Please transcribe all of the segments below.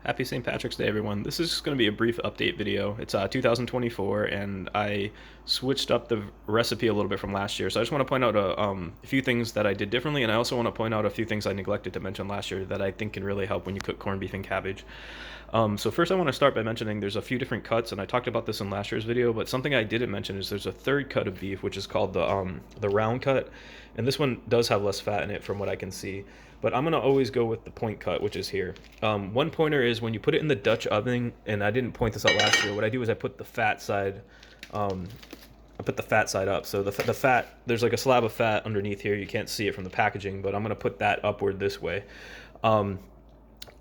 Happy St. Patrick's Day, everyone. This is just going to be a brief update video. It's 2024, and I switched up the recipe a little bit from last year. So I just want to point out a few things that I did differently, and I also want to point out a few things I neglected to mention last year that I think can really help when you cook corned beef and cabbage. So first I want to start by mentioning there's a few different cuts, and I talked about this in last year's video, but something I didn't mention is there's a third cut of beef, which is called the round cut, and this one does have less fat in it from what I can see. But I'm gonna always go with the point cut, which is here. One pointer is when you put it in the Dutch oven, and I didn't point this out last year. What I do is I put the fat side, I put the fat side up. So the fat, there's like a slab of fat underneath here. You can't see it from the packaging, but I'm gonna put that upward this way. Um,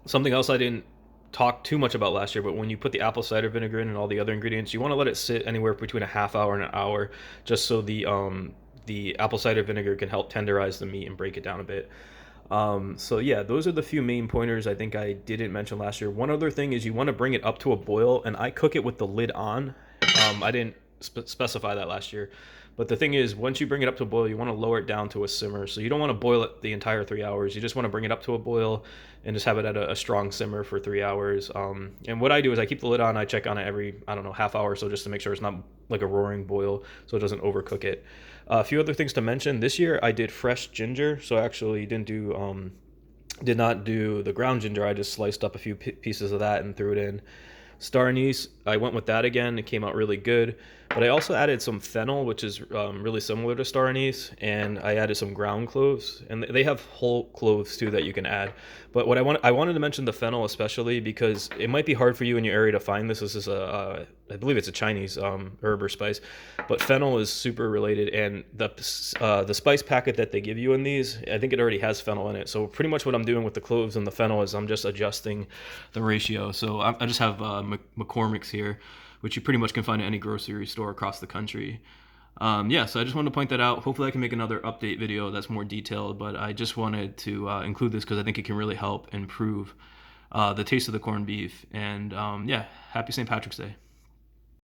Something else I didn't talk too much about last year, but when you put the apple cider vinegar in and all the other ingredients, you want to let it sit anywhere between a half hour and an hour, just so the apple cider vinegar can help tenderize the meat and break it down a bit. So yeah, those are the few main pointers I think I didn't mention last year. One other thing is you want to bring it up to a boil, and I cook it with the lid on. I didn't specify that last year, but the thing is, once you bring it up to a boil, you want to lower it down to a simmer. So you don't want to boil it the entire 3 hours. You just want to bring it up to a boil and just have it at a strong simmer for 3 hours. And what I do is I keep the lid on. I check on it every, I don't know, half hour or so, just to make sure it's not like a roaring boil, so it doesn't overcook it. A few other things to mention. This year I did fresh ginger, so I actually did not do the ground ginger. I just sliced up a few pieces of that and threw it in. Star anise, I went with that again. It came out really good. But I also added some fennel, which is really similar to star anise, and I added some ground cloves, and they have whole cloves too that you can add. But I wanted to mention the fennel especially because it might be hard for you in your area to find this. This is I believe it's a Chinese herb or spice, but fennel is super related, and the spice packet that they give you in these, I think it already has fennel in it. So pretty much what I'm doing with the cloves and the fennel is I'm just adjusting the ratio. So I just have McCormick's here, which you pretty much can find at any grocery store across the country. Yeah, so I just wanted to point that out. Hopefully I can make another update video that's more detailed, but I just wanted to include this because I think it can really help improve the taste of the corned beef. And yeah, happy St. Patrick's Day.